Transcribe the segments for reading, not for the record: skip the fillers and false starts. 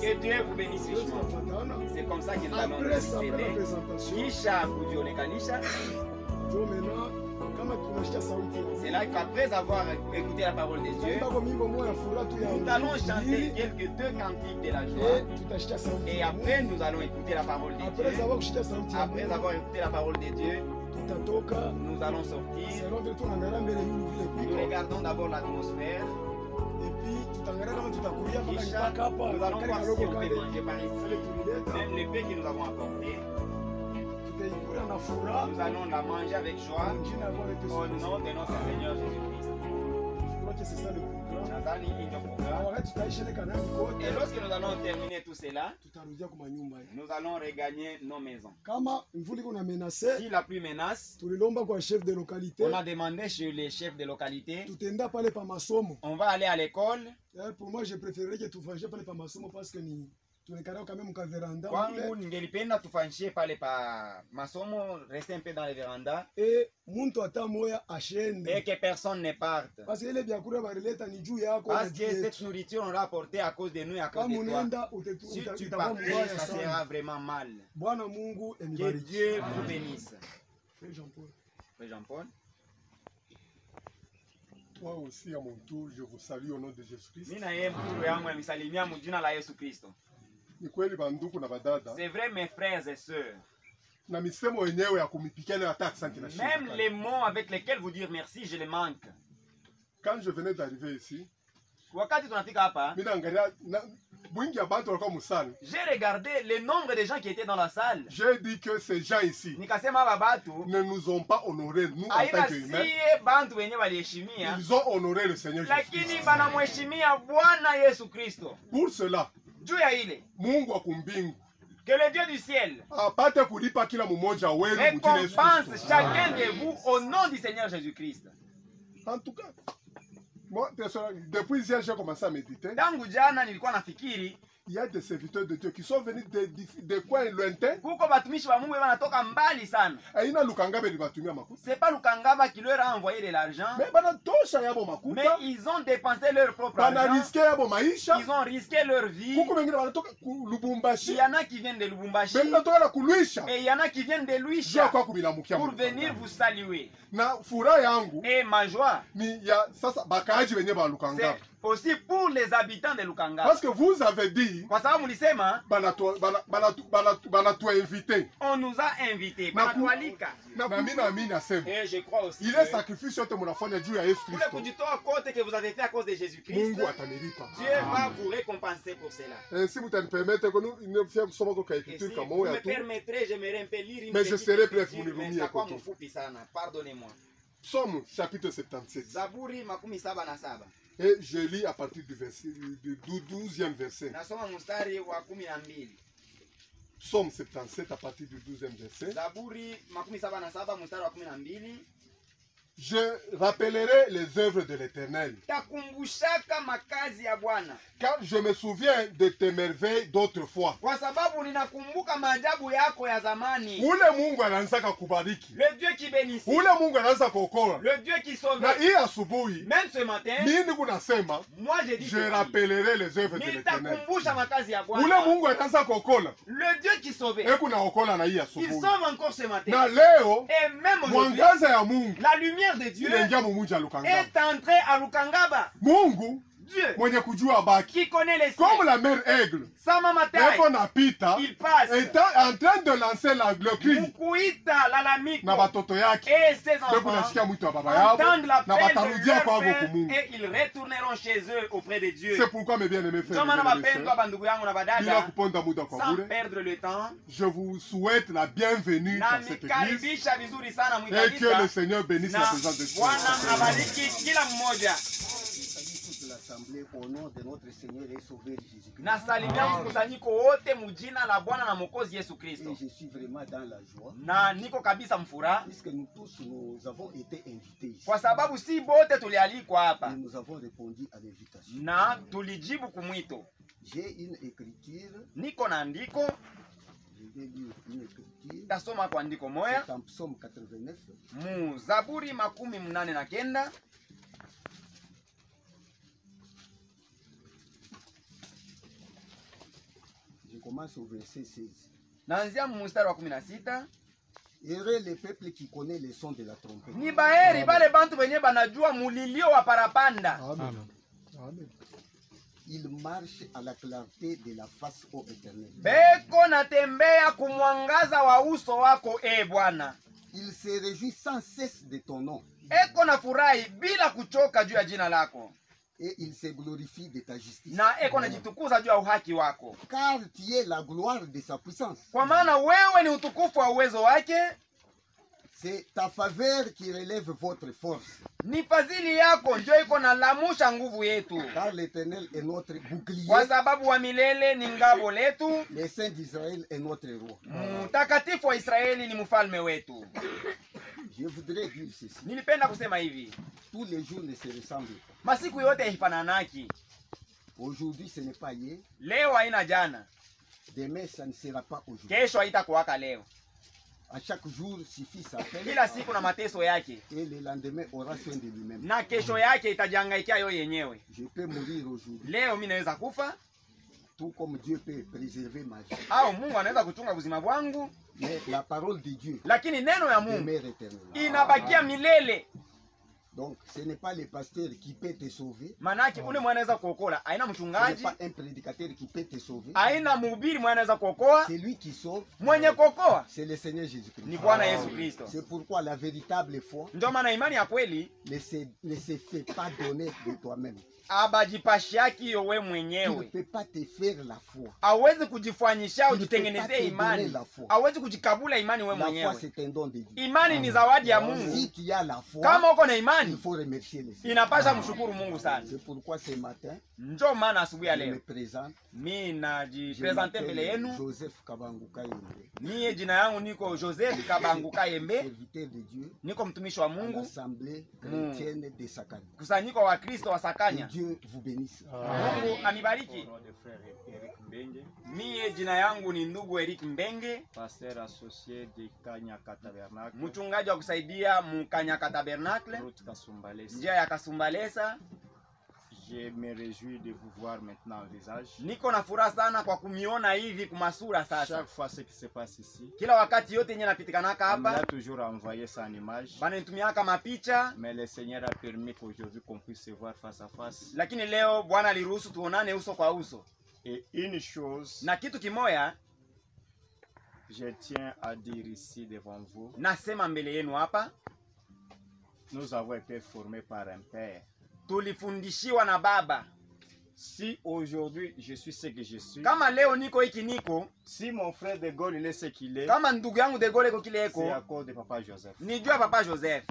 Que Dieu vous bénisse richement. C'est comme ça que nous allons procéder. Kisha kujionekanisha. C'est là qu'après avoir écouté la parole de Dieu, nous allons chanter quelques deux cantiques de la joie. Et après, nous allons écouter la parole de Dieu. Après avoir écouté la parole de Dieu, nous allons sortir. Nous regardons d'abord l'atmosphère. Nous allons voir si on peut manger par ici. Même le pain que nous avons apporté, nous allons la manger avec joie au nom de notre Seigneur Jésus-Christ. Je crois que c'est ça le programme. Et lorsque nous allons terminer tout cela, nous allons regagner nos maisons. Si la pluie menace, on a demandé chez les chefs de localité, on va aller à l'école. Pour moi, je préférerais que tu fasses pas les masomo parce que kwangu ningelipenda tufanyishe pale pa masomo, rester un peu dans les vérandas et que personne ne parte. Parce que cette nourriture on l'a apportée à cause de nous et à cause de toi. Si tu partais, ça sera vraiment mal. Que Dieu vous bénisse. Frère Jean-Paul. Moi aussi, à mon tour, je vous salue au nom de Jésus-Christ. C'est vrai, mes frères et sœurs. Même les mots avec lesquels vous dire merci, je les manque. Quand je venais d'arriver ici, j'ai regardé le nombre de gens qui étaient dans la salle. J'ai dit que ces gens ici ne nous ont pas honorés, nous en tant qu'humains. Ils ont honoré le Seigneur Jésus-Christ. Pour cela, que le Dieu du ciel récompense chacun de vous au nom du Seigneur Jésus-Christ. En tout cas, moi, depuis hier, j'ai commencé à méditer. Il y a des serviteurs de Dieu qui sont venus de coins lointains. C'est pas Lukangaba qui leur a envoyé de l'argent. Mais ils ont dépensé leur propre argent. Ils ont risqué leur vie. Il y en a qui viennent de Lubumbashi. Et il y en a qui viennent de Luisha pour venir vous saluer. Et ma joie, c'est aussi pour les habitants de Lukangaba. Parce que vous avez dit, on nous a invités. Et je crois aussi il est sacrifice que vous avez fait à cause de Jésus-Christ. Dieu va vous récompenser pour cela. Si vous me permettez, vous me permettrez, j'aimerais un peu lire une mais je serai bref, pardonnez-moi. Psaume chapitre 77. Zaburi makumi saba na saba. Et je lis à partir du 12e verset. Psaume 77 à partir du 12e verset. Je rappellerai les œuvres de l'Éternel. Car je me souviens de tes merveilles d'autrefois. Le Dieu qui bénissait. Le Dieu qui sauvait. Même ce matin, moi j'ai dit, je rappellerai les œuvres de l'Éternel. Le Dieu qui sauvait. Il sauve encore ce matin. Et même aujourd'hui, la lumière de Dieu est entrée à Lukangaba. Dieu qui connaît les cieux, comme la mère aigle, il passe, est en train de lancer le cri, et ses enfants entendent l'appel de leur père et ils retourneront chez eux auprès de Dieu. C'est pourquoi, mes bien-aimés frères, sans perdre le temps, je vous souhaite la bienvenue dans cette église et que le Seigneur bénisse la présence de Dieu. l'assemblée au nom de notre Seigneur et Sauveur Jésus-Christ. Nasalimia mkusanyiko wote mujina la Bwana na Mwokozi Yesu Kristo. Et je suis vraiment dans la joie. Na niko kabisa mfuraha. Puisque nous tous nous avons été invités ici. Kwa sababu si bote tulialikwa hapa. Et nous avons répondu à l'invitation. Na tulijibu kumwito. J'ai une écriture. Niko na andiko. Je vais lire une écriture. Tasoma kwa andiko moya. C'est en Psaume 89. Mu Zaburi 89. Je commence au verset 16. Naanzia mstari wa 16. Heureux le peuple qui connaît le son de la trompette. Ni baheri bale bantu benye banajua mulilio wa parapanda. Amen. Amen. Il marche à la clarté de la face au Éternel. Beko natembea kumwangaza wa uso wako Bwana. Il se réjouit sans cesse de ton nom. Eko na furahi bila kuchoka juu ya jina lako. Et il se glorifie de ta justice. Na eko najitukuza juu ya uhaki wako. Car tu es la gloire de sa puissance. Kwa maana wewe ni utukufu wa uwezo wake. C'est ta faveur qui relève votre force. Ni fadhili yako ndio iko na lamusha nguvu yetu. Car l'Éternel est notre bouclier. Kwa sababu wa milele ni ngabo letu. Le Saint d'Israël est notre roi. Mtakatifu wa Israeli ni mfalme wetu. Je voudrais dire ceci. Nilipenda kusema hivi. Tous les jours ne se ressemblent pas. Masiku yote hifananaki. Aujourd'hui ce n'est pas hier. Leo haina jana. Demain ça ne sera pas aujourd'hui. Kesho haitakuwaka leo. À chaque jour suffit sa peine. Kila siku na mateso yake. Et le lendemain aura soin de lui-même. Na kesho yake itajangaikia yo yenyewe. Je peux mourir aujourd'hui. Leo mimi naweza kufa. Tout comme Dieu peut préserver ma vie. Au Mungu anaweza kuchunga uzima wangu. Mais la parole de Dieu. Lakini neno ya Mungu demeure éternellement. Inabakia milele. Donc ce n'est pas le pasteur qui peut te sauver. Manake ule mwana anaweza kuokola. Haina mchungaji. Ce n'est pas un prédicateur qui peut te sauver. Haina mhubiri mwana anaweza kuokoa. C'est lui qui sauve. Mwenye kuokoa c'est le Seigneur Jésus-Christ. Ni Bwana Yesu Kristo. C'est pourquoi la véritable foi ndio maana imani ya kweli ne se fait pas donner de toi-même. Abajipashiaki yowe mwenyewe. Tu ne peux pas te faire la foi. Hawezi kujifanyisha ujitengenezee imani. Hawezi kujikabula imani wewe mwenyewe. La foi c'est un don de Dieu. Imani ni zawadi ya Mungu. Si tu as la foi, kama uko na imani, il faut remercier le Seigneur. Inapasha mshukuru Mungu sana. C'est pourquoi ce matin, ndio maana asubuhi ya leo je me présente. Mimi najipresente mbele yenu. Joseph Kabanguka Yembe. Mimi jina yangu niko Joseph Kabanguka Yembe. Serviteur de Dieu. Niko mtumishi wa Mungu. Assemblée chrétienne de Sakanya. Kusanyiko wa Kristo wa Sakanya. Dieu vous bénisse. Mungu anibariki. Mie jina yangu ni ndugu Eric Mbenge, pasteur associé de Kanyaka Tabernacle, mchungaji wa kusaidia Mkanyaka Tabernacle, njia ya Kasumbalesa. Je me réjouis de vous voir maintenant en visage. Niko na furaha sana kwa kumiona hivi kumasura sasa. Chaque fois ce qui se passe ici, kila wakati yote yenye napitikanaka hapa, on a toujours envoyé ça en image. Bana nitumiaka mapicha, mais le Seigneur a permis qu'aujourd'hui qu'on puisse se voir face à face. Lakini leo Bwana aliruhusu tuonane uso kwa uso. Et une chose, na kitu kimoya je tiens à dire ici devant vous. Nasema mbele yenu hapa, nous avons été formés par un père. Tulifundishiwa na baba. Si aujourd'hui je suis ce que je suis, kama leo niko hiki niko, si mon frère de Gaulle il est ce qu'il est, kama ndugu yangu de Gaulle iko kile iko, c'est à cause de papa Joseph. Ni jua papa Joseph.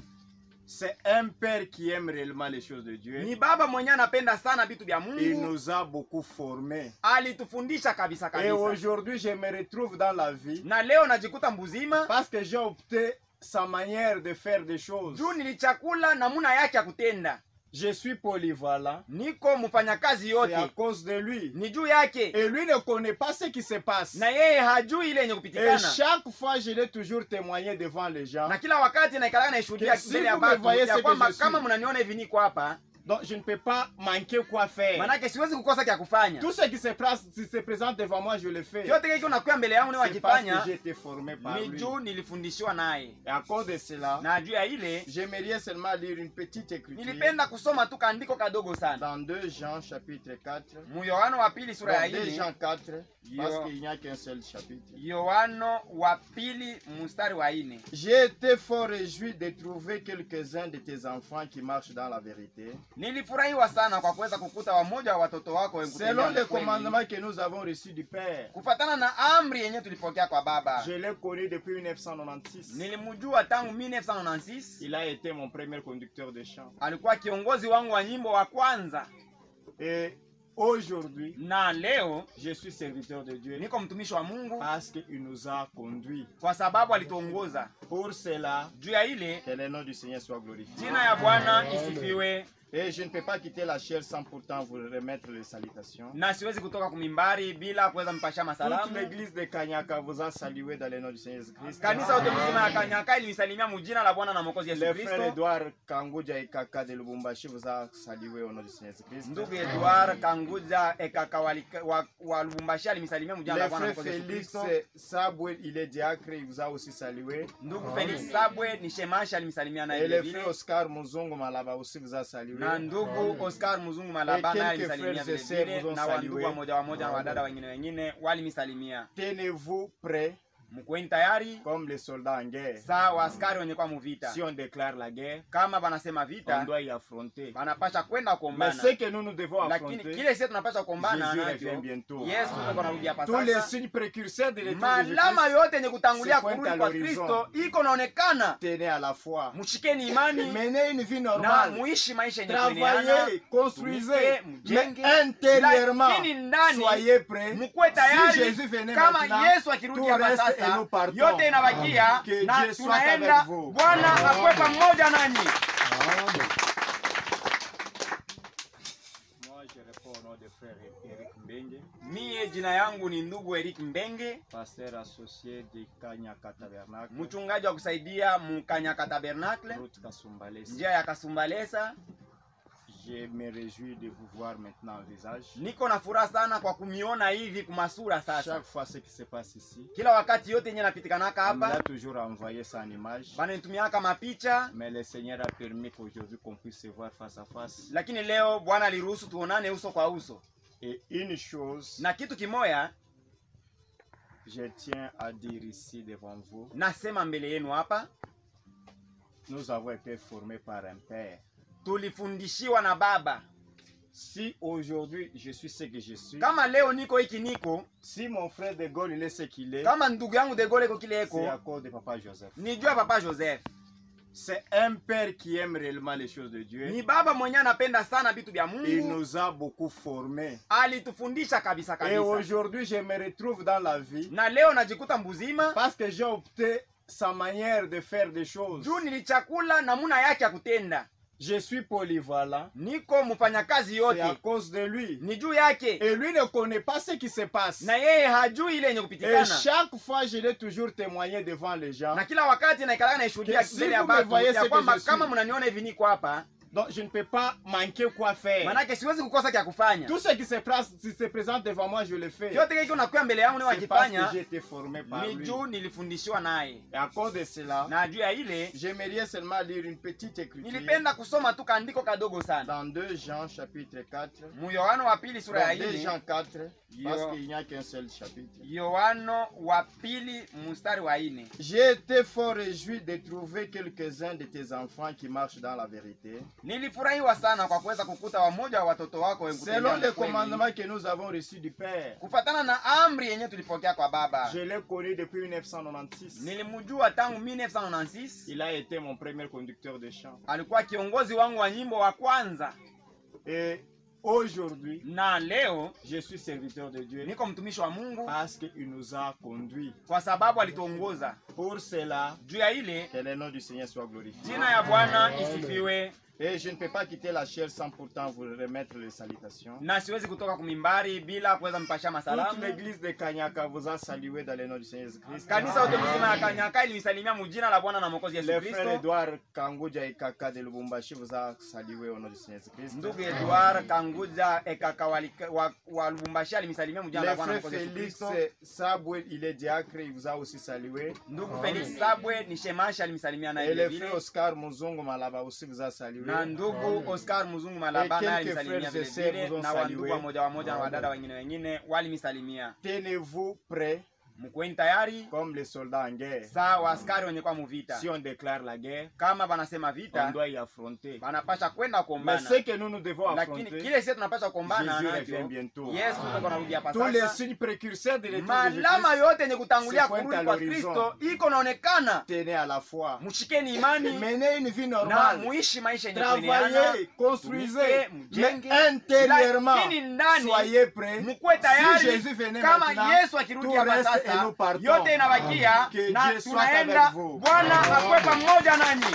C'est un père qui aime réellement les choses de Dieu. Ni baba mwenye anapenda sana vitu vya Mungu. Il nous a beaucoup formés. Alitufundisha kabisa kabisa. Et aujourd'hui je me retrouve dans la vie. Na leo najikuta mbuzima. Parce que j'ai opté sa manière de faire des choses. Juu nilichakula namuna yake ya kutenda. Je suis polyvalent. Niko mfanyakazi yote. C'est à cause de lui. Ni juu yake. Et lui ne connaît pas ce qui se passe. Na yeye hajui ile yenye kupitikana. Et chaque fois je l'ai toujours témoigné devant les gens. Na kila wakati naikala na shuhudia mbele ya watu ya kwamba kama mnaniona hivi niko hapa. Donc je ne peux pas manquer quoi faire. Manake siwezi kukosa kia kufanya. Tout ce qui se présente devant moi je le fais. Yote kile kinakuwa mbele yangu ni wakifanya. Parce que j'ai été formé par lui. Ni juu nilifundishwa naye. Et à cause de cela, na juu ya ile, j'aimerais seulement lire une petite écriture. Nilipenda kusoma tu kaandiko kadogo sana. Dans 2 Jean chapitre 4. Mu Yohano wa pili sura ya 2 Jean 4 parce qu'il n'y a qu'un seul chapitre. Yohano wa pili mstari wa 4. J'ai été fort réjoui de trouver quelques-uns de tes enfants qui marchent dans la vérité. Nilifurahiwa sana kwa kuweza kukuta wamoja wa watoto wako wengine. Selon les commandements que nous avons reçus du Père. Kufatana na amri yenye tulipokea kwa baba. Je l'ai connu depuis 1996. Nilimjua tangu 1996. Il a été mon premier conducteur de chant. Alikuwa kiongozi wangu wa nyimbo wa kwanza. Et aujourd'hui, na leo, je suis serviteur de Dieu. Niko mtumishi wa Mungu. Parce qu'il nous a conduits. Kwa sababu alituongoza. Pour cela, juu ya ile, que le nom du Seigneur soit glorifié. Jina ya Bwana isifiwe. Et je ne peux pas quitter la chair sans pourtant vous remettre les salutations. Na siwezi kutoka kumimbari bila kuweza mpasha masalamu. Toute l'église de Kanyaka vous a salué dans le nom du Seigneur Jésus-Christ. Kanisa yote mzima ya Kanyaka ilisalimia mujina la Bwana na Mwokozi Yesu Kristo. Le frère Edouard Kanguja Ekaka de Lubumbashi vous a salué au nom du Seigneur Jésus-Christ. Ndugu Edouard Kanguja Ekaka wa Lubumbashi alimisalimia mujina la Bwana na Mwokozi Yesu Kristo. Le frère Félix Sabwe, il est diacre, il vous a aussi salué. Ndugu Félix Sabwe ni shemashi alimisalimia na yeye. Et le frère Oscar Muzungu Malaba aussi vous a salué. Na ndugu Oscar Muzungu Malaba naye alisalimia vile vile, na wandugu wamoja na wadada wengine walimisalimia. Tenez-vous prêts? Mkueni tayari comme les soldats en guerre. Sawa askari wenye kwa muvita. Si on déclare la guerre, kama banasema vita, on doit y affronter. Banapasha kwenda kuombana. Mais ce que nous devons affronter, lakini kile sisi tunapasha kuombana Jésus bientôt. Yesu tuko narudi hapa sasa. Tous les signes précurseurs de l'éternité. Malama yote yenye kutangulia kurudi kwa Kristo iko naonekana. Tenez à la foi. Mshikeni imani. Menez une vie normale. Na muishi maisha yenye kuelewana. Travaillez, construisez. Mais intérieurement, soyez prêts. Mkuwe tayari. Si Jésus venait kama maintenant, Yesu akirudi hapa sasa, yote inabakia na tunaenda. Bwana akwe pamoja nanyi. Moi je réponds au nom de frère Eric Mbenge. Mie jina yangu ni ndugu Eric Mbenge, pasteur associé de Kanyaka Tabernacle, mchungaji wa kusaidia Mkanyaka Tabernacle, njia ya Kasumbalesa. Je me réjouis de vous voir maintenant en visage. Niko na furaha sana kwa kumiona hivi kumasura sasa. Chaque fois ce qui se passe ici, kila wakati yote yenye napitikanaka hapa, on a toujours envoyé ça en image. Banitumiaka mapicha, mais le Seigneur a permis qu'aujourd'hui qu'on puisse se voir face à face. Lakini leo Bwana aliruhusu tuonane uso kwa uso. Et une chose, na kitu kimoya je tiens à dire ici devant vous. Nasema mbele yenu hapa, nous avons été formés par un père. Tulifundishiwa na baba. Si aujourd'hui je suis ce que je suis, kama leo niko hiki niko, si mon frère de Gaulle il est ce qu'il est, kama ndugu yangu de Gaulle iko kile eko, c'est à cause de papa Joseph. Ni juu ya papa Joseph. C'est un père qui aime réellement les choses de Dieu. Ni baba mwenye anapenda sana vitu vya Mungu. Il nous a beaucoup formés. Alitufundisha kabisa kabisa. Et aujourd'hui je me retrouve dans la vie. Na leo najikuta mbuzima. Parce que j'ai opté sa manière de faire des choses. Juu nilichakula namuna yake ya kutenda. Je suis polyvalent. Niko mfanyakazi yote. C'est à cause de lui. Ni juu yake. Et lui ne connaît pas ce qui se passe. Na yeye hajui ile yenye kupitikana. Et chaque fois je l'ai toujours témoigné devant les gens. Na kila wakati naikala na shuhudia mbele ya watu ya kwamba kama mnaniona hivi niko hapa. Donc je ne peux pas manquer quoi faire. Manake siwezi kukosa kia kufanya. Tout ce qui se présente devant moi je le fais. Yote kile kinakuwa mbele yangu ni wakifanya. Parce que j'ai été formé par lui. Ni juu nilifundishwa naye. Et à cause de cela, na juu ya ile, j'aimerais seulement lire une petite écriture. Nilipenda kusoma tu kaandiko kadogo sana. Dans 2 Jean chapitre 4. Mu Yohano wa pili sura ya 2 Jean 4 parce qu'il n'y a qu'un seul chapitre. Yohano wa pili mstari wa 4. J'ai été fort réjoui de trouver quelques-uns de tes enfants qui marchent dans la vérité. Nilifurahiwa sana kwa kuweza kukuta wamoja wa watoto wako wengine. Selon les commandements que nous avons reçus du Père. Kufatana na amri yenye tulipokea kwa baba. Je l'ai connu depuis 1996. Nilimjua tangu 1996. Il a été mon premier conducteur de chant. Alikuwa kiongozi wangu wa nyimbo wa kwanza. Et aujourd'hui, na leo, je suis serviteur de Dieu. Niko mtumishi wa Mungu parce qu'il nous a conduits. Kwa sababu alituongoza. Pour cela, juu ya ile, que le nom du Seigneur soit glorifié. Jina ya Bwana isifiwe. Et je ne peux pas quitter la chair sans pourtant vous remettre les salutations. Na siwezi kutoka kumimbari bila kuweza mpasha masalamu. Toute l'église de Kanyaka vous a salué dans le nom du Seigneur Jésus-Christ. Kanisa yote mzima ya Kanyaka ilisalimia mujina la Bwana na Mwokozi Yesu Kristo. Le frère Edouard Kanguja Ekaka de Lubumbashi vous a salué au nom du Seigneur Jésus-Christ. Ndugu Edouard Kanguja Ekaka wa Lubumbashi alimisalimia mujina la Bwana na Mwokozi Yesu Kristo. Le frère Félix Sabwe, il est diacre, il vous a aussi salué. Ndugu Félix Sabwe ni shemashi alimisalimia na yeye. Et le frère Oscar Muzungu Malaba aussi vous a salué. Na ndugu Oscar Muzungu Malaba naye alimisalimia vile vile, na wandugu wamoja na wadada wengine walimisalimia. Tenez-vous prêts? Mkuweni tayari. Comme les soldats en guerre. Sawa askari wenye kwa muvita. Si on déclare la guerre, kama banasema vita, on doit y affronter. Banapasha kwenda kuombana. Mais ce que nous devons affronter, lakini kile sisi tunapasha kuombana Jésus revient bientôt. Yesu yuko anarudi hapa sasa. Tous les signes précurseurs de l'étoile de Jésus. Malama yote yenye kutangulia kurudi kwa Kristo iko naonekana. Tenez à la foi. Mushikeni imani. Menez une vie normale. Na muishi maisha yenye kueneana. Travaillez, construisez, mais intérieurement. Soyez prêts. Mkuwe tayari. Si Jésus venait kama maintenant, Yesu akirudi hapa sasa, yote inabakia na tunaenda. Bwana akwe pamoja nanyi.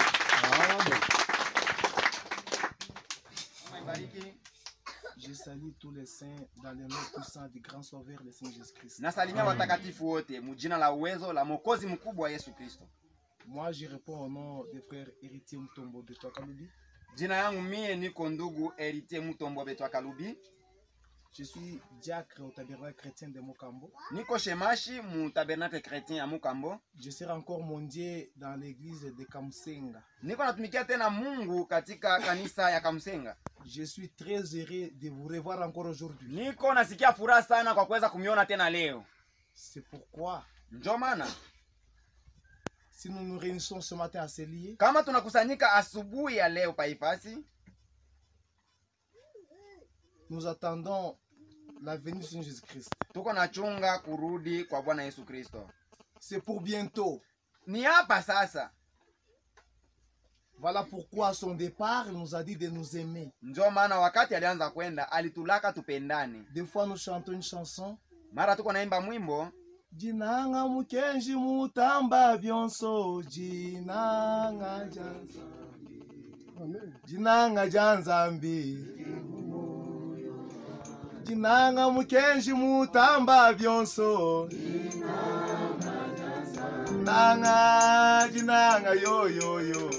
Je salue tous les saints dans le nom puissant du grand sauveur le Seigneur Jésus-Christ. Nasalimia watakatifu wote mjina la uwezo la Mwokozi mkubwa Yesu Kristo. Moi je réponds au nom des frères Héritier Mutombo Betwa Kalubi. Jina yangu mie niko ndugu Héritier Mutombo Betwa Kalubi. Je suis diacre au tabernacle chrétien de Mukambo. Niko shemashi mu tabernacle chrétien ya Mukambo. Je serai encore mondier dans l'église de Kamsenga. Niko natumikia tena Mungu katika kanisa ya Kamsenga. Je suis très heureux de vous revoir encore aujourd'hui. Niko nasikia furaha sana kwa kuweza kumiona tena leo. C'est pourquoi ndio maana si nous nous réunissons ce matin à Célier, kama tunakusanyika asubuhi ya leo paipasi, nous attendons la venue de Jésus-Christ. Tuko nachunga kurudi kwa Bwana Yesu Kristo. C'est pour bientôt. Ni hapa sasa. Voilà pourquoi à son départ, il nous a dit de nous aimer. Ndio maana wakati alianza kwenda alitulaka tupendane. Des fois nous chantons une chanson. Mara tuko naimba mwimbo. Jinanga mukenji mutamba byonso jinanga janzambi. Jinanga janzambi. Jinanga mukenji mutamba byonso. Jinanga yo yo yo.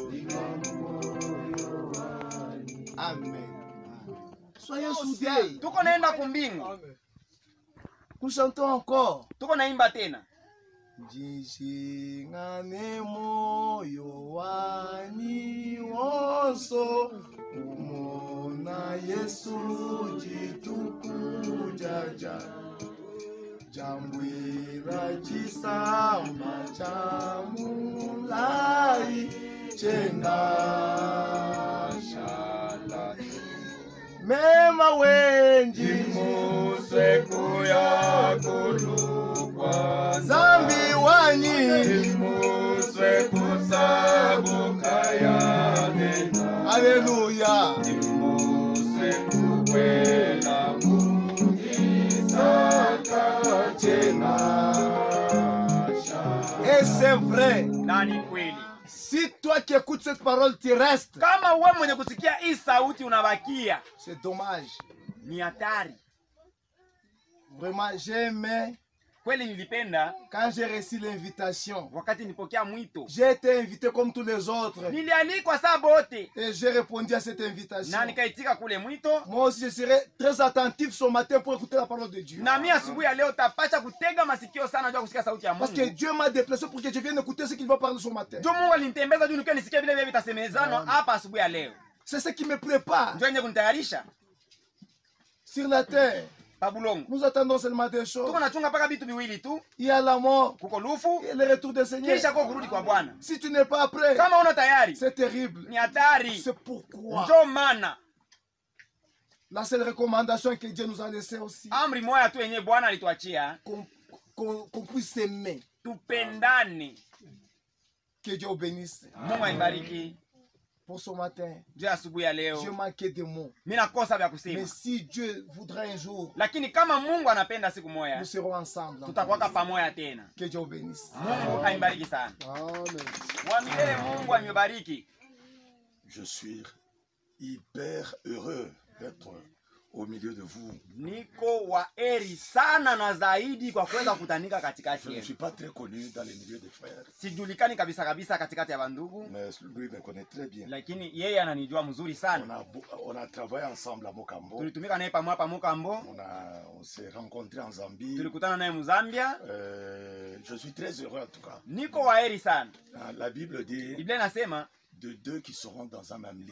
Amen. Soyez soudés. Tuko naenda kumbingu. Nous chantons encore. Tuko naimba tena. Jishingane moyo wani wonso umona Yesu jitukujaja jambwira chisamba cha mulai chenda shala mema wenji museku ya kulukwa zambi wanyi museku sabuka ya nena. Alléluia. Museku kwela mungisaka chena. Et c'est vrai. Nani kweli. Si toi qui écoutes cette parole, tu restes. Kama wewe mwenye kusikia hii sauti unabakia. C'est dommage. Ni hatari. Vraiment, j'aimais. Kweli nilipenda. Quand j'ai reçu l'invitation. Wakati nilipokea mwito. J'ai été invité comme tous les autres. Nilialikwa saa bote. Et j'ai répondu à cette invitation. Na nikaitika kule mwito. Moi aussi je serai très attentif ce matin pour écouter la parole de Dieu. Na mimi asubuhi ya leo tapacha kutega masikio sana ndio kusikia sauti ya Mungu. Parce que Dieu m'a déplacé pour que je vienne écouter ce qu'il va parler ce matin. Ndio Mungu alinitembeza juu nikiwa nisikie vile vile vitasemezana hapa asubuhi ya leo. C'est ce qui me prépare. Ndio yenye kunitayarisha. Sur la terre. Pabulongo. Nous attendons seulement des choses. Tuko nachunga paka vitu viwili tu. Il y a la mort. Kuko lufu. Et le retour du Seigneur. Kisha kwa kurudi kwa Bwana. Si tu n'es pas prêt. Kama una tayari. C'est terrible. Ni hatari. C'est pourquoi. Ndio maana. La seule recommandation que Dieu nous a laissée aussi. Amri moja tu yenyewe Bwana alituachia. Qu'on puisse s'aimer. Tupendane. Que Dieu bénisse. Mungu aibariki. Pour ce matin, je manquais de mots. Mais si Dieu voudra un jour, nous serons ensemble. Que Dieu bénisse. Amen. Je suis hyper heureux d'être au milieu de vous. Je ne suis pas très connu dans les milieux des frères. Mais lui me connaît très bien. On a travaillé ensemble à Mukambo. On s'est rencontrés en Zambie. Je suis très heureux en tout cas. La Bible dit de deux qui seront dans un même lit.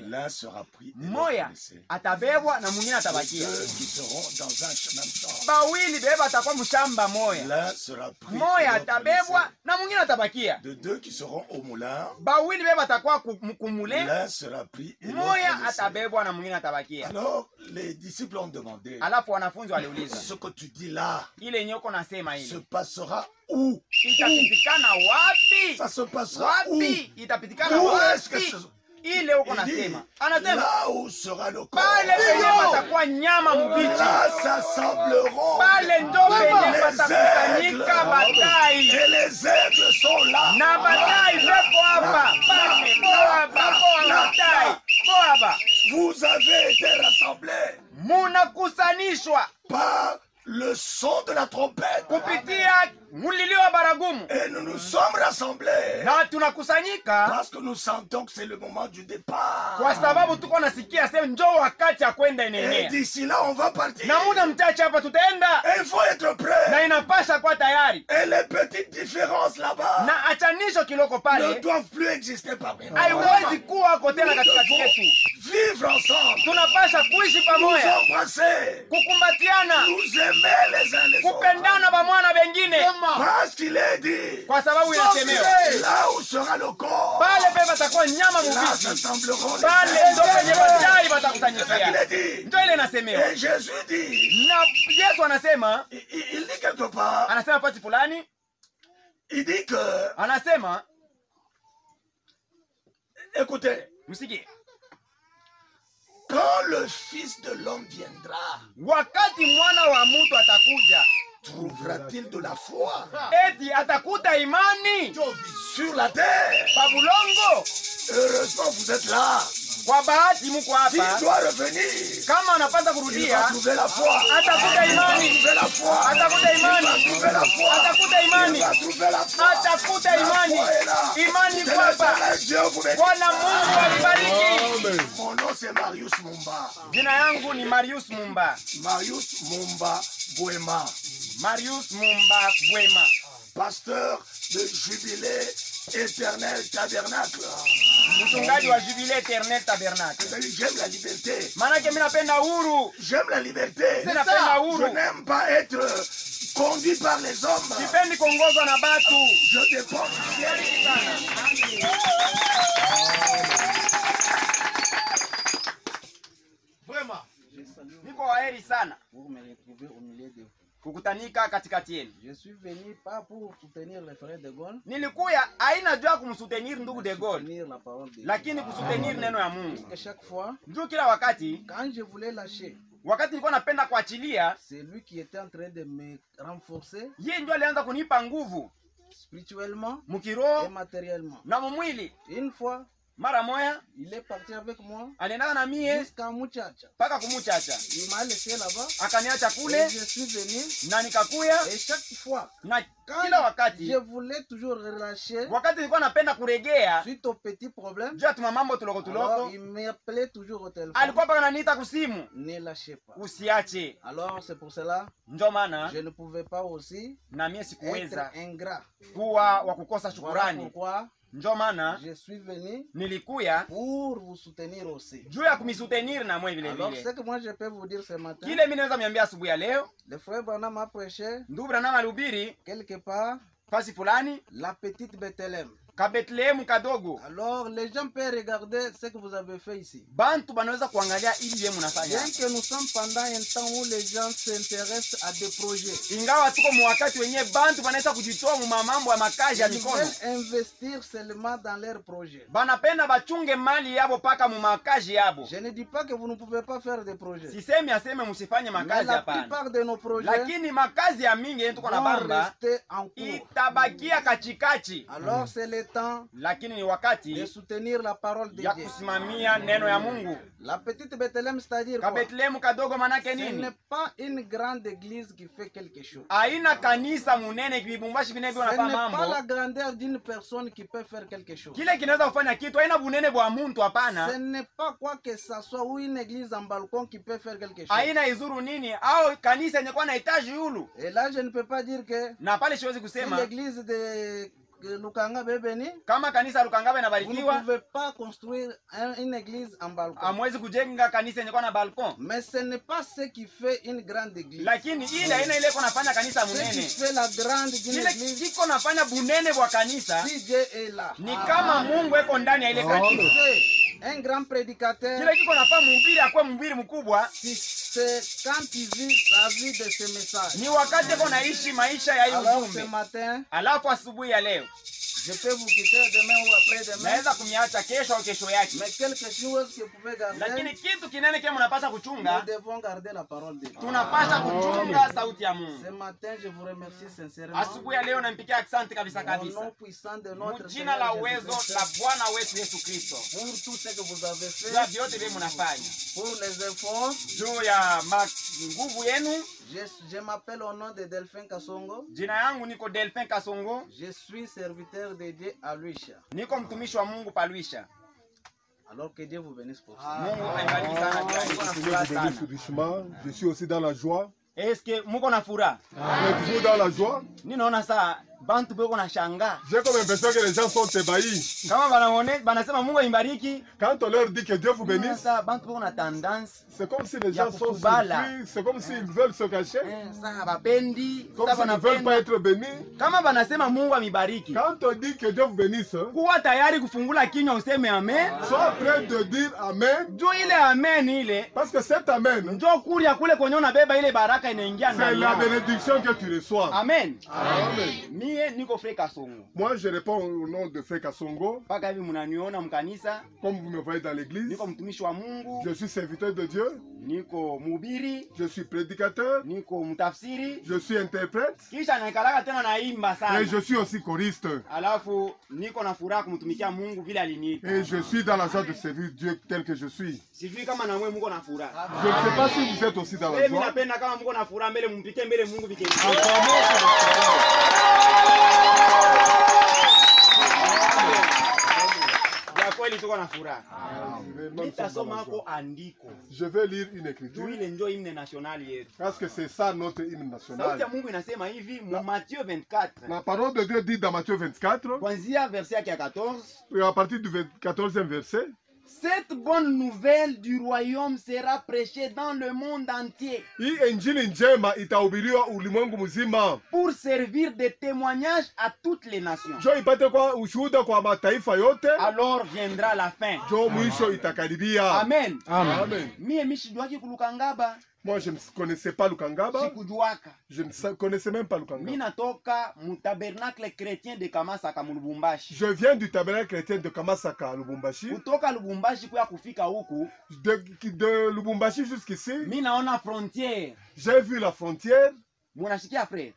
L'un sera pris et moya atabebwa na mwingine atabakia. Deux qui seront dans un même champ. L'un sera pris moya atabebwa na mwingine atabakia. De deux qui seront au moulin. L'un sera pris et moya atabebwa na mwingine atabakia. Alors les disciples ont demandé, ce que tu dis là se passera où? Ça se passera où? Où est-ce que ce... là où sera le corps, là s'assembleront et les aigles sont là. Vous avez été rassemblés par le son de la trompette. Et nous nous sommes rassemblés parce que nous sentons que c'est le moment du départ. Et d'ici là on va partir. Et il faut être prêt. Et les petites différences là-bas ne doivent plus exister parmi nous. Vivre ensemble, nous embrasser, nous aimer les uns les autres. Parce qu'il est dit, là où sera le corps, là s'assembleront les ailes. Et Jésus dit, il dit quelque part, il dit que, écoutez, quand le Fils de l'homme viendra, trouvera-t-il de la foi sur la terre? Heureusement vous êtes là. S'il doit revenir, il va trouver la foi. Il va trouver la foi. Il va trouver la foi. Il va trouver la foi. Dieu vous bénisse. Mon nom c'est Marius Mumba. Marius Mumba Bouema. Pasteur de Jubilé Éternel Tabernacle. J'aime la liberté. J'aime la liberté. Je n'aime pas être conduit par les hommes. Je dépends du ciel. Vraiment. Pour me retrouver au milieu de vous. Kukutanika katikati yenu. Je suis venu pas pour soutenir le frère de Gaulle. Nilikuya haina jua kumsutenir ndugu de Gaulle, lakini kusutenir neno ya Mungu. Chaque fois, njoo kila wakati, quand je voulais lâcher, wakati nilikuwa napenda kuachilia, c'est lui qui était en train de me renforcer. Yeye ndio alianza kunipa nguvu spirituellement, mukiroho et matériellement. Na mwili. Une fois, mara moya, il est parti avec moi. Alienda na mie jusqu'à Muchacha. Paka kumuchacha. Il m'a laissé là-bas. Akaniacha kule. Et je suis venu. Na nikakuya. Et chaque fois, kila wakati, je voulais toujours relâcher. Wakati nilikuwa napenda kuregea, suite aux petits problèmes, juu tuma mambo tuloko. Alors, il m'appelait toujours au téléphone. Alikuwa paka ananiita kusimu. Ne lâchez pas. Usiache. Alors c'est pour cela, ndio maana je ne pouvais pas aussi na mie sikuweza ingrat kuwa wa kukosa shukrani. Voilà pourquoi ndio maana je suis venu nilikuya pour vous soutenir aussi. Juu ya kumisutenir na mwe vile vile. Alors ce que moi je peux vous dire ce matin, kile mimi naweza miambia asubuhi ya leo, le frère Branham a prêché, ndugu Branham alihubiri quelque part fasi fulani, la petite Bethléem. Kabethlehemu kadogo. Alors les gens peuvent regarder ce que vous avez fait ici. Bantu banaweza kuangalia ili yeye mnafanya. Bien que nous sommes pendant un temps où les gens s'intéressent à des projets. Ingawa tuko mwakati wenyewe bantu banaweza kujitoa mu mambo ya makazi ya mikono. Investir seulement dans leurs projets. Banapenda bachunge mali yabo paka mu makazi yabo. Je ne dis pas que vous ne pouvez pas faire des projets. Sisemi aseme msifanye makazi hapana. La plupart de nos projets, lakini makazi ya mingi yetu kuna bamba itabakia kachikachi. Alors c'est le temps, lakini ni wakati de soutenir la parole de Dieu, ya kusimamia neno ya Mungu. La petite Bethléem, c'est-à-dire quoi? Bethléem kadogo manake nini? Ce n'est pas une grande église qui fait quelque chose. Aina kanisa munene kibumbashi binebe wanafanya mambo. Ce n'est pas la grandeur d'une personne qui peut faire quelque chose. Kile kinaweza kufanya kitu aina bunene bwa muntu hapana. Ce n'est pas quoi que ça soit ou une église en balcon qui peut faire quelque chose. Aina izuru nini au kanisa yenye kwa na etage yulu. Et là je ne peux pas dire que na pale siwezi kusema l'église de Lukangabe béni, kama kanisa Lukangabe vous ne inabarikiwa, pouvez pas construire une église en balcon. hamwezi kujenga kanisa yenye kwa na balcon. Mais ce n'est pas ce qui fait une grande église. Lakini ile aina ile konafanya kanisa Ce qui munene. fait la grande d'une Kile église, kiko nafanya bunene bwa kanisa si Dieu est là. ni kama Mungu eko ndani ya ile kanisa. C'est un grand prédicateur. Kile kiko nafanya mhubiri akwe mhubiri mkubwa C'est quand il vit la vie de ce message. ni wakati eko naishi maisha ya hiyo Alors ce ujumbe. matin, Alafu asubuhi ya leo je peux vous quitter demain ou après-demain. naweza kumiacha kesho au kesho yake. Mais quelque chose que vous pouvez garder, Lakini kitu kinene kile mnapaswa kuchunga, nous devons garder la parole de Dieu. tunapaswa kuchunga sauti ya Mungu. Ce matin, je vous remercie sincèrement. Asubuhi ya leo nampikia asante kabisa Au kabisa. nom puissant de notre Mjina la Seigneur uwezo Jésus-Christ, la Bwana wetu Yesu Kristo. pour tout ce que vous avez Juu fait, vyote vile mnafanya. pour les efforts, Juu ya nguvu yenu. je m'appelle au nom de Delphin Kasongo. Jina yangu niko Delphin Kasongo. Je suis serviteur de Dieu à Luisha. Niko mtumishi wa Mungu Palwisha. Alors que Dieu vous bénisse pour ça. Mungu aibariki sana juu ya hili. Le Seigneur vous bénisse richement. Je suis aussi dans la joie. Est-ce que muko na furaha? On est toujours dans la joie. Ninaona saa bantu beko na shanga. J'ai comme l'impression que les gens sont ébahis. Kama banasema Mungu aibariki. Quand on leur dit que Dieu vous bénisse, Saa bantu beko na tendance. c'est comme si les gens sont Yakufubala. surpris. C'est comme s'ils veulent se cacher. Saa bapendi. Comme Saa s'ils ne veulent pas banapenda. être bénis. Kama banasema Mungu amibariki. Quand on dit que Dieu vous bénisse, Kuwa tayari kufungula kinywa useme amen. sois prêt de dire Amen. Juu ile amen ile Parce que cet Amen, njoo kulia kule kwenye unabeba ile baraka inaingia c'est ndani la yako. bénédiction que tu reçois. Amen. Amen. Mie niko Frère Kasongo. Moi, je réponds au nom de Frère Kasongo. Mpaka hivi mnaniona mkanisa, Comme vous me voyez dans l'église, niko mtumishi wa Mungu, je suis serviteur de Dieu. niko mhubiri, Je suis prédicateur. niko mtafsiri, Je suis interprète. kisha naikalaka tena naimba Et sana. je suis aussi choriste. Alafu niko na furaha kumtumikia Mungu vile aliniita. Et je suis dans la joie de servir Dieu tel que je suis. Sijui kama na wewe mko na furaha. Je ne sais pas si vous êtes aussi dans la Mimi joie. napenda kama mko na furaha mbele mpike mbele Mungu vike. Ya kweli tuko na furaha. Nitasoma hapo andiko. Je vais lire une Juu écriture. ile ndio hymne national yetu. Parce que c'est ça notre hymne Sauti national. ya Mungu inasema hivi mu Matthieu 24. La parole de Dieu dit dans Matthieu 24, Kuanzia verset yake ya 14. et à partir du 14e verset, Cette bonne nouvelle du royaume sera prêchée dans le monde entier hii injili njema itahubiriwa ulimwengu mzima, pour servir de témoignage à toutes les nations. jo ipate kwa ushuhuda kwa mataifa yote, Alors viendra la fin. jo mwisho itakaribia. Amen. Amen. Mie mishijuaki kulukangaba, Moi, je ne connaissais pas Lukangaba. sikujuaka. Je ne connaissais même pas Mi Lukangaba. natoka mu tabernacle chrétien de Kamasaka mu Lubumbashi. Je viens du tabernacle chrétien de Kamasaka à Lubumbashi. Kutoka Lubumbashi kuya kufika huku, De Lubumbashi jusqu'ici, mi naona frontière. j'ai vu la frontière. Munashikia frère?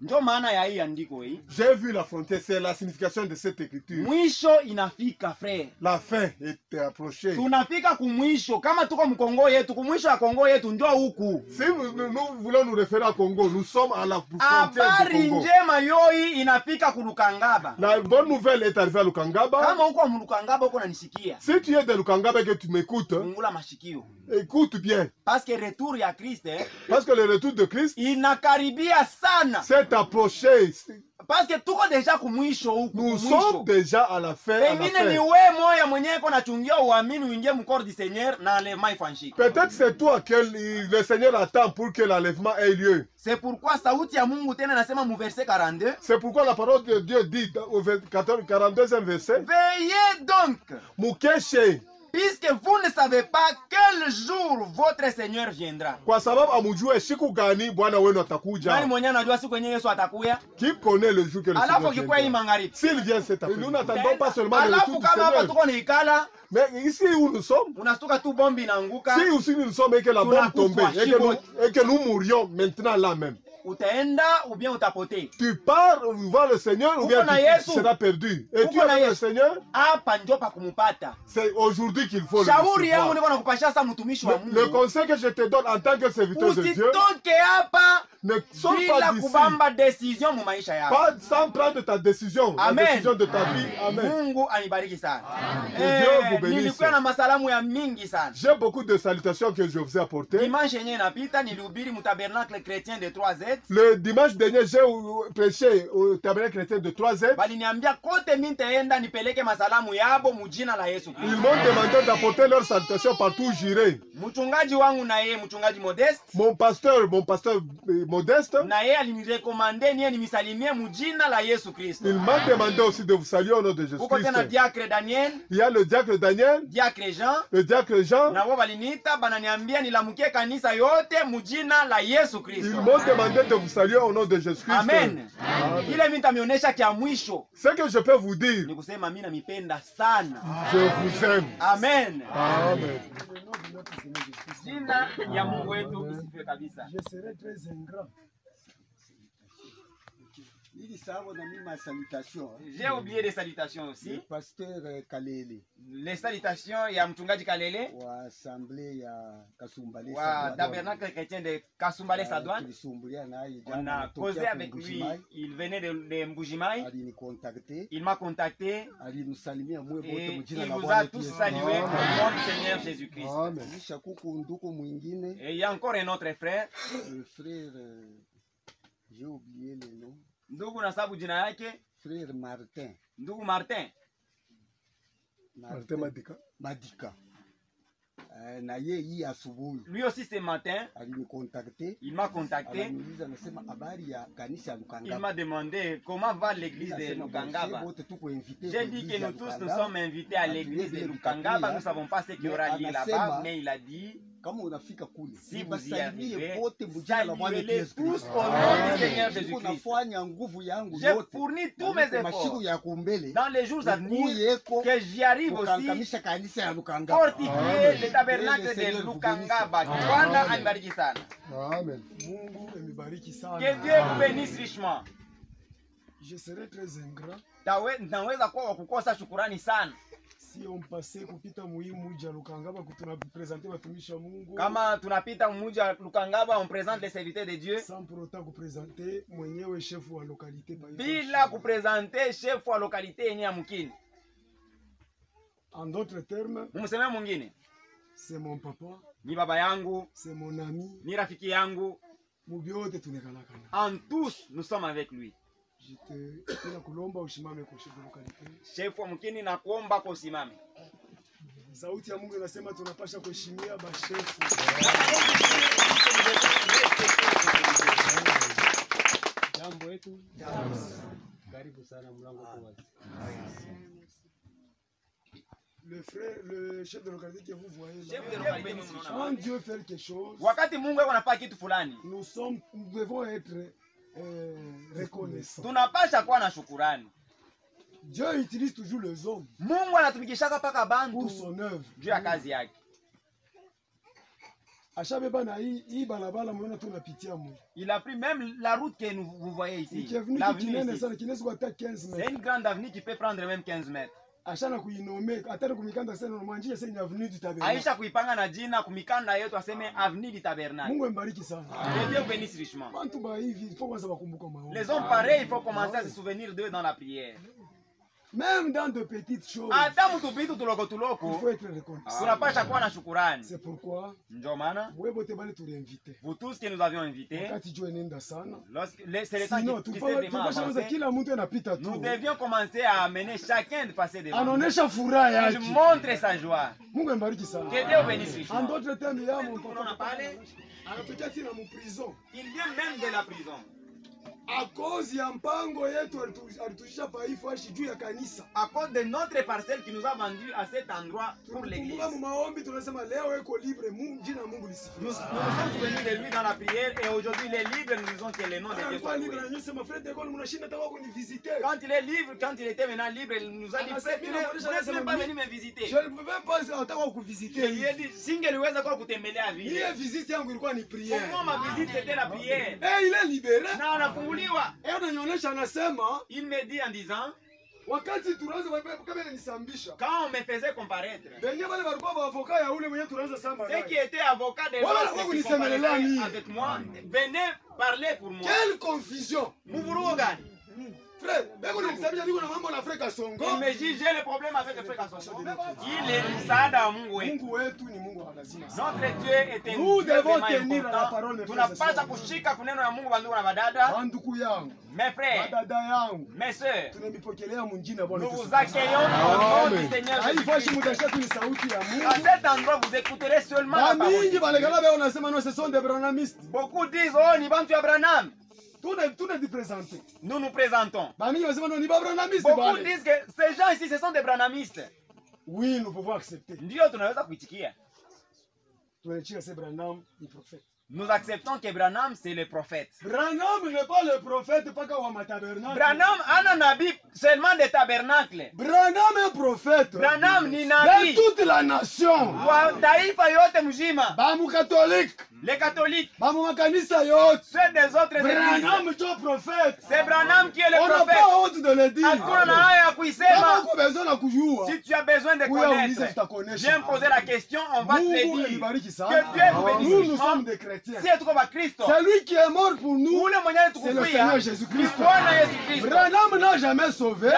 Ndio maana ya hii andiko hii. J'ai vu la frontière. C'est la signification de cette écriture. Mwisho inafika frère. La fin est approchée. Tunafika kumwisho. Kama tuko mkongo yetu, kumwisho ya Kongo yetu ndio huku. Si nous voulons nous référer à Congo, nous sommes à la frontière Habari du Congo. njema yoi inafika kulukangaba. La bonne nouvelle est arrivée à Lukangaba. Kama uko mulukangaba uko nanisikia, Si tu es de Lukangaba et que tu m'écoutes, fungula mashikio. écoute bien. Parce que retour ya Kristo Parce que le retour de Christ inakaribia sana. s'est approché. Parce que tuko deja kumwisho huku. Nous kumwisho. sommes déjà à la fin. à la Pengine fin. ni we moya mwenyewe ko nachungia uamini uingie mkoro du Seigneur na enlèvement ifanyike. Peut-être c'est toi que le Seigneur attend pour que l'enlèvement ait lieu. C'est pourquoi sauti ya Mungu tena nasema mu verset 42. C'est pourquoi la parole de Dieu dit au 42e verset, Veillez donc, Mukeshe, puisque vous ne savez pas quel jour votre Seigneur viendra. kwa sababu amujue siku gani Bwana wenu Nani atakuja. mwenyewe anajua siku yenyewe Yesu atakuya? Qui connaît le jour que le Alafu Seigneur kikuwa hii viendra? magharibi. S'il vient cet après-midi. Nous n'attendons pas seulement le Alafu retour du kama hapa Seigneur. tuko nikala, Mais ici où nous sommes, unastuka tu bombi inaanguka, si aussi nous sommes et que la bombe tombée et que nous mourions maintenant là même, utaenda ou bien utapotea. tu pars voir le Seigneur ou bien Uko na tu Yesu. seras perdu. Et tu Uko na avec le Yesu. Seigneur, Hapa ndio pa kumupata. c'est aujourd'hui qu'il faut le Shauri yangu recevoir. niko nakupashia sasa mtumishi wa Le Mungu. conseil que je te donne en tant que serviteur de Dieu, Usitoke hapa ne sors bila pas d'ici kubamba decision mu maisha yako. pas sans prendre ta décision, la Amen. décision de ta vie. Amen. Mungu anibariki sana. Que Dieu vous bénisse. Nilikuwa na masalamu ya mingi sana. J'ai beaucoup de salutations que je vous ai apportées. Dimanche yenyewe inapita nilihubiri mu tabernacle chrétien de 3Z. 3Z. Le dimanche dernier, j'ai prêché au tabernacle chrétien de 3Z. Ils m'ont demandé d'apporter leurs salutations partout où j'irai. Mon pasteur modeste, il m'a demandé aussi de vous saluer au nom de Jésus-Christ. Il y a le diacre Daniel, le diacre Jean. Ils m'ont demandé de vous saluer au nom de Jésus-Christ. Amen. Ce que je peux vous dire, je vous aime. Amen. Amen. Je serai très ingrat. J'ai oublié les salutations aussi. Le pasteur Kalele. Les salutations, il y a Mchungaji Kalele. Wa assemblée ya Kasumbale. Wa tabernacle chrétien de Kasumbale Sadouane. On a causé avec lui. Il venait de Mbujimai. Il m'a contacté. Et il vous a tous salué au nom du Seigneur Jésus-Christ. Et il y a encore un autre frère. Le frère, j'ai oublié le nom. Ndugu nasabu jina yake frère Martin. Ndugu Martin Madika. Na ye hii asubuhi. Lui aussi ce matin, il m'a contacté. Il m'a demandé comment va l'église de Lukangaba. J'ai dit que nous tous nous sommes invités à l'église de Lukangaba. Nous ne savons pas ce qu'il y aura lieu là-bas, mais il a dit si vous y arrivez, saluez-les tous au nom du Seigneur Jésus-Christ. J'ai fourni tous mes efforts dans les jours à venir que j'y arrive aussi fortifier le tabernacle de Lukangaba. Bwana anibariki sana. Amen. Que Dieu vous bénisse richement. Je serai très ingrat. Naweza kuwa kukosa shukurani sana. Si on passe kupita muhimu ja Lukangaba kutunapresenter watumishi wa Mungu. Kama tunapita muja Lukangaba, on présente les serviteurs de Dieu. Sans pour autant kupresenter mwenyewe chef wa localité pa. Bila kupresenter chef wa localité yenye ya mkini. En d'autres termes, mumseme mwingine. C'est mon papa. Ni baba yangu. C'est mon ami. Ni rafiki yangu. Mubiote tunekalakana. En tous, nous sommes avec lui. Chef wa mkini na kuomba kwa usimame. Sauti ya Mungu inasema tunapasha kuheshimia bashefu. Jambo wetu. Karibu sana mlango kwa wazi. Le frère, le chef de localité que vous voyez là, quand Dieu fait quelque chose, wakati Mungu anafanya kitu fulani, nous devons être reconnaissants. Tunapasha kuwa na shukurani. Dieu utilise toujours les hommes. Mungu anatumikisha paka bantu pour son œuvre. Juu ya kazi yake. Ashabeba na hii balabala mwana tunapitia mu. Il a pris même la route que vous voyez ici. L'avenue ici. C'est une grande avenue qui peut prendre même 15 mètres. Ashana kuinome atari kumikanda sasa normanje sasa ni avenue du tabernacle. Aisha kuipanga na jina kumikanda yetu aseme avenue du tabernacle. Mungu mbariki sana. Que Dieu bénisse richement. Bantu ba hivi il faut kwanza bakumbuka maombi. Les hommes pareils, il faut commencer à se souvenir d'eux dans la prière. Même dans de petites choses. Hata mtu bitu tuloko il faut être reconnaissant. Tunapasha kuwa na shukrani. C'est pourquoi ndio maana wewe bali tuliinvite. Vous tous que nous avions invités. Wakati jua nenda sana. C'est le temps qui s'est démarré. Kila mtu anapita tu. Nous devions commencer à amener chacun de passer devant. Anaonesha furaha yake. Il montre sa joie. Mungu mbariki sana. Que Dieu bénisse richement. En d'autres termes, ya mon papa. Anatokea tena mu prison. Il vient même de la prison. À cause ya mpango yetu alitujisha paifu ashi juu ya kanisa. À cause de notre parcelle qui nous a vendu à cet endroit pour l'église. Mu maombi tunasema leo eko libre, Mungu jina Mungu lisifiwe. Nous sommes souvenus de lui dans la prière et aujourd'hui il est libre, nous disons que le nom de Dieu soit loué. Quand il est libre, quand il était maintenant libre, il nous a dit frère, tu n'es même pas venu me visiter. Je ne pouvais pas attendre kuvisiter. Je lui ai dit singeliweza kwa kutembelea vile. Ile visite yangu ilikuwa ni prière. Pour moi ma visite c'était la prière. Et il est libéré. Na anafunguliwa. Il me dit en disant quand on me faisait comparaître, ceux qui étaient avocats de l'autre avec moi venaient parler pour moi. Quelle confusion! Frère, il me dit j'ai le problème avec le frère Kasongo. Il est msaada wa Mungu wetu. Notre Dieu est un Nous Dieu devons vraiment tenir à la important. parole de Tunapaswa kushika kuneno ya Mungu bandugu na badada. Mes frères, mes sœurs, nous vous accueillons au nom du Seigneur Jésus-Christ. À cet endroit, vous écouterez seulement la parole. Beaucoup disent, oh, ni bantu ya Branham. Nous nous présentons. Beaucoup disent que ces gens ici, ce sont des branhamistes. Oui, nous pouvons accepter. Ndio tunaweza kuitikia. Nous acceptons que Branham c'est le prophète. Branham n'est pas le prophète, pas qu'au tabernacle. Branham ana nabi seulement des tabernacles. Branham est prophète. Branham ni nabi. De toute la nation. Wa taifa yote mzima. Bamu catholique. Les catholiques. Bamu makanisa yote. Ceux des autres églises. Branham est le prophète. C'est Branham qui est le prophète. On n'a pas honte de le dire. Hakuna na haya kuisema. besoin de kujua. Si tu as besoin de connaître, viens poser la question, on va te le dire. Que Dieu vous bénisse. Nous sommes des chrétiens. Celui qui est mort pour nous, c'est le Seigneur Jésus-Christ. Branham n'a jamais sauvé. Et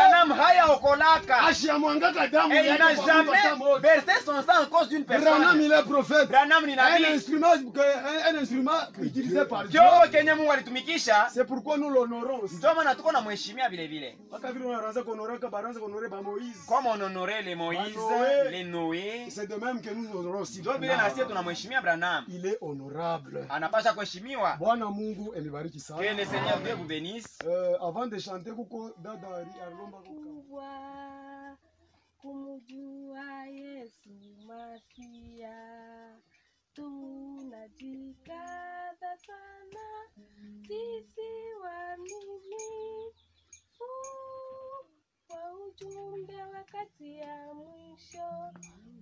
il n'a jamais versé son sang en cause d'une personne. Branham il est prophète. Un instrument utilisé par Dieu. C'est pourquoi nous l'honorons aussi. Comme on honorait les Moïse, les Noé. C'est de même que nous honorons aussi. Il est honorable. Anapasha kuheshimiwa. Bwana Mungu emibariki sana. Que le Seigneur Dieu vous bénisse. Avant de chanter kuko dada alomba kumjua Yesu Masia, tunajikaza sana sisi waaminifu kwa ujumbe wakati ya mwisho.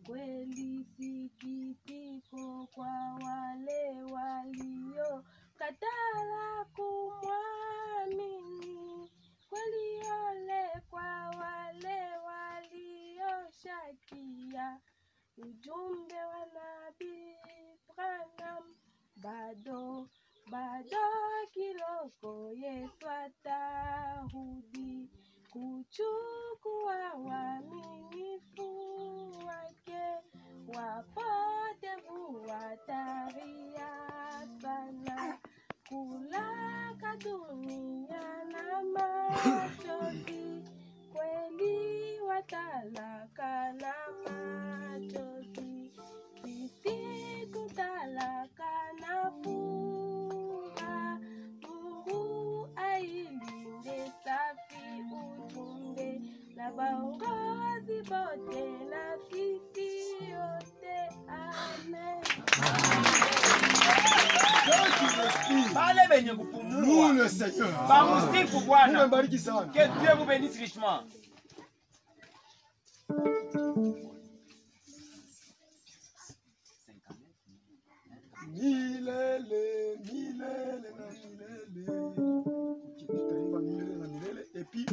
Kweli sikitiko kwa wale walio katala kumwamini, kweli ole kwa wale walioshakia ujumbe wa Nabii Branham. Bado kiloko Yesu atarudi kuchukua waaminifu wake, wapotevu watalia sana, kulaka dunia na machozi, kweli watalaka na machozi, sisi tutalaka na furaha. Mungu ailinde safi ujumbe na baongozi bote na sisi yote. Amen. Nous le Seigneur. Que Dieu vous bénisse richement. Et puis,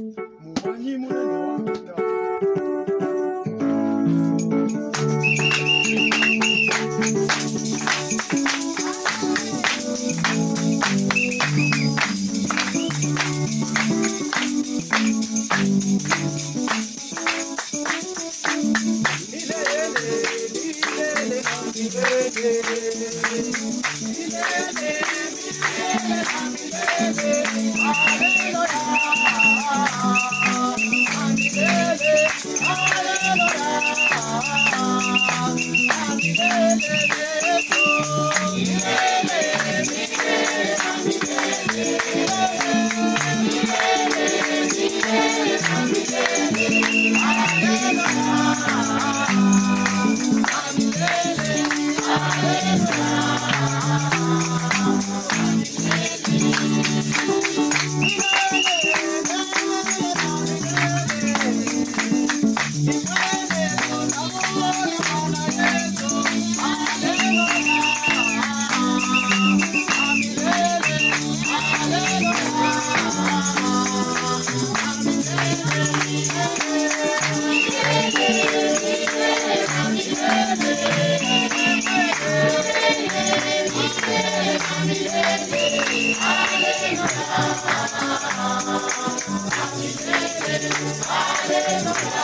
Hallelujah.